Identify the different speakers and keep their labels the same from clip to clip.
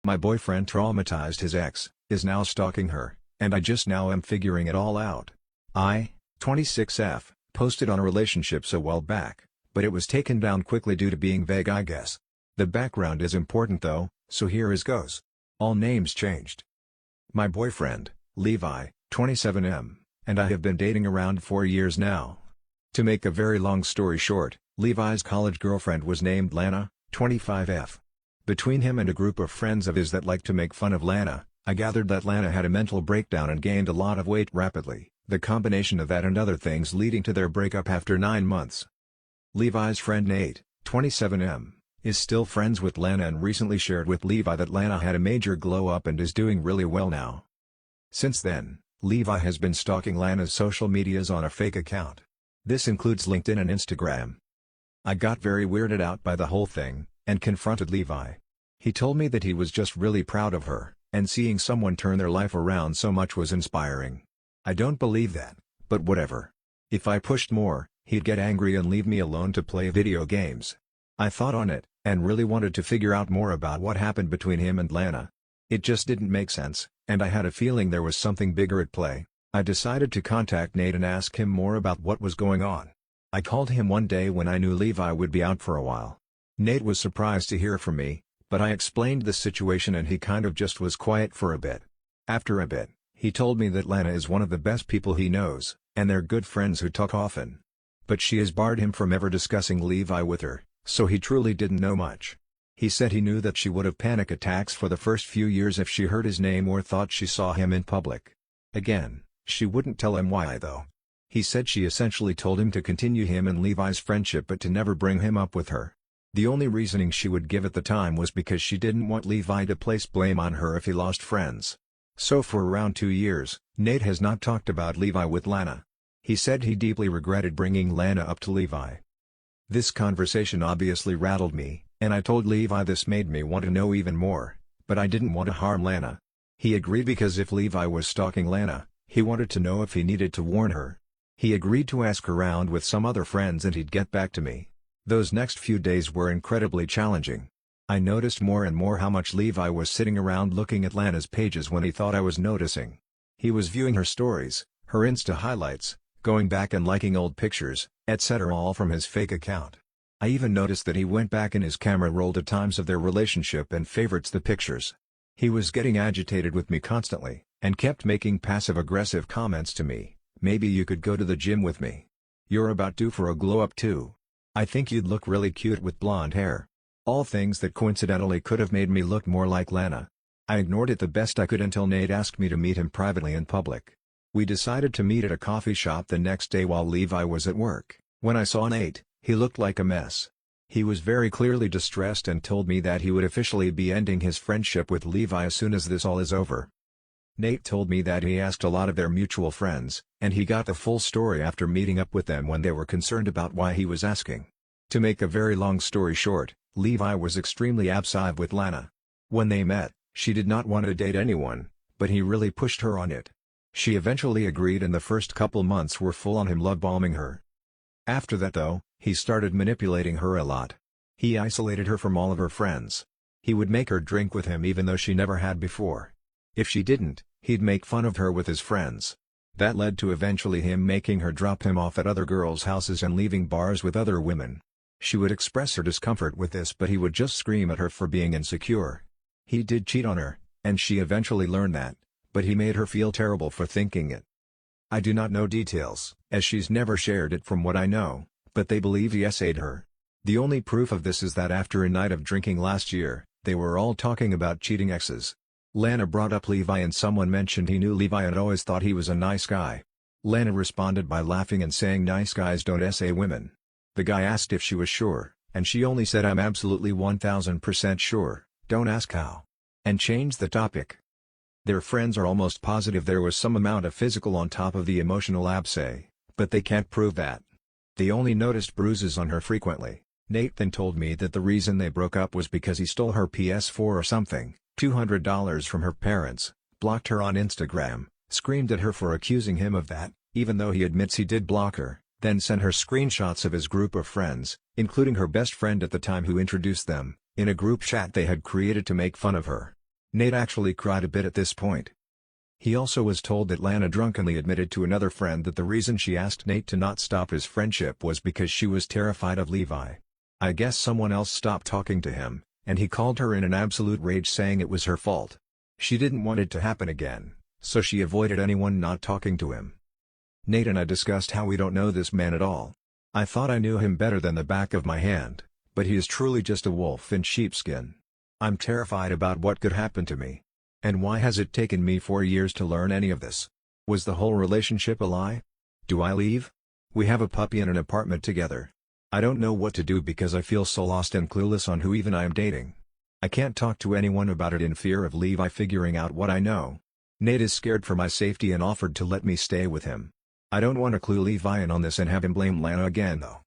Speaker 1: My boyfriend traumatized his ex, is now stalking her, and I just now am figuring it all out. I, 26F, posted on relationships a while back, but it was taken down quickly due to being vague, I guess. The background is important though, so here is goes. All names changed. My boyfriend, Levi, 27M, and I have been dating around 4 years now. To make a very long story short, Levi's college girlfriend was named Lana, 25F. Between him and a group of friends of his that liked to make fun of Lana, I gathered that Lana had a mental breakdown and gained a lot of weight rapidly, the combination of that and other things leading to their breakup after 9 months. Levi's friend Nate, 27M, is still friends with Lana and recently shared with Levi that Lana had a major glow up and is doing really well now. Since then, Levi has been stalking Lana's social medias on a fake account. This includes LinkedIn and Instagram. I got very weirded out by the whole thing, and confronted Levi. He told me that he was just really proud of her, and seeing someone turn their life around so much was inspiring. I don't believe that, but whatever. If I pushed more, he'd get angry and leave me alone to play video games. I thought on it, and really wanted to figure out more about what happened between him and Lana. It just didn't make sense, and I had a feeling there was something bigger at play. I decided to contact Nate and ask him more about what was going on. I called him one day when I knew Levi would be out for a while. Nate was surprised to hear from me, but I explained the situation and he kind of just was quiet for a bit. After a bit, he told me that Lana is one of the best people he knows, and they're good friends who talk often. But she has barred him from ever discussing Levi with her, so he truly didn't know much. He said he knew that she would have panic attacks for the first few years if she heard his name or thought she saw him in public. Again, she wouldn't tell him why though. He said she essentially told him to continue him and Levi's friendship but to never bring him up with her. The only reasoning she would give at the time was because she didn't want Levi to place blame on her if he lost friends. So for around 2 years, Nate has not talked about Levi with Lana. He said he deeply regretted bringing Lana up to Levi. This conversation obviously rattled me, and I told Levi this made me want to know even more, but I didn't want to harm Lana. He agreed because if Levi was stalking Lana, he wanted to know if he needed to warn her. He agreed to ask around with some other friends and he'd get back to me. Those next few days were incredibly challenging. I noticed more and more how much Levi was sitting around looking at Lana's pages when he thought I was noticing. He was viewing her stories, her Insta highlights, going back and liking old pictures, etc. all from his fake account. I even noticed that he went back in his camera roll to times of their relationship and favorites the pictures. He was getting agitated with me constantly, and kept making passive-aggressive comments to me. Maybe you could go to the gym with me. You're about due for a glow-up too. I think you'd look really cute with blonde hair. All things that coincidentally could have made me look more like Lana. I ignored it the best I could until Nate asked me to meet him privately in public. We decided to meet at a coffee shop the next day while Levi was at work. When I saw Nate, he looked like a mess. He was very clearly distressed and told me that he would officially be ending his friendship with Levi as soon as this all is over. Nate told me that he asked a lot of their mutual friends, and he got the full story after meeting up with them when they were concerned about why he was asking. To make a very long story short, Levi was extremely obsessive with Lana. When they met, she did not want to date anyone, but he really pushed her on it. She eventually agreed and the first couple months were full on him love bombing her. After that though, he started manipulating her a lot. He isolated her from all of her friends. He would make her drink with him even though she never had before. If she didn't, he'd make fun of her with his friends. That led to eventually him making her drop him off at other girls' houses and leaving bars with other women. She would express her discomfort with this but he would just scream at her for being insecure. He did cheat on her, and she eventually learned that, but he made her feel terrible for thinking it. I do not know details, as she's never shared it from what I know, but they believe he essayed her. The only proof of this is that after a night of drinking last year, they were all talking about cheating exes. Lana brought up Levi and someone mentioned he knew Levi and always thought he was a nice guy. Lana responded by laughing and saying nice guys don't essay women. The guy asked if she was sure, and she only said I'm absolutely 1000% sure, don't ask how. And changed the topic. Their friends are almost positive there was some amount of physical on top of the emotional absay, but they can't prove that. They only noticed bruises on her frequently. Nate then told me that the reason they broke up was because he stole her PS4 or something, $200 from her parents, blocked her on Instagram, screamed at her for accusing him of that, even though he admits he did block her, then sent her screenshots of his group of friends, including her best friend at the time who introduced them, in a group chat they had created to make fun of her. Nate actually cried a bit at this point. He also was told that Lana drunkenly admitted to another friend that the reason she asked Nate to not stop his friendship was because she was terrified of Levi. I guess someone else stopped talking to him, and he called her in an absolute rage saying it was her fault. She didn't want it to happen again, so she avoided anyone not talking to him. Nate and I discussed how we don't know this man at all. I thought I knew him better than the back of my hand, but he is truly just a wolf in sheepskin. I'm terrified about what could happen to me. And why has it taken me 4 years to learn any of this? Was the whole relationship a lie? Do I leave? We have a puppy and an apartment together. I don't know what to do because I feel so lost and clueless on who even I am dating. I can't talk to anyone about it in fear of Levi figuring out what I know. Nate is scared for my safety and offered to let me stay with him. I don't want to clue Levi in on this and have him blame Lana again though.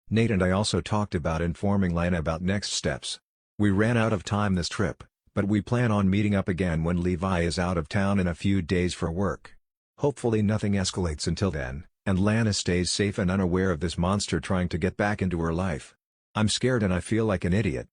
Speaker 1: Nate and I also talked about informing Lana about next steps. We ran out of time this trip, but we plan on meeting up again when Levi is out of town in a few days for work. Hopefully nothing escalates until then, and Lana stays safe and unaware of this monster trying to get back into her life. I'm scared and I feel like an idiot.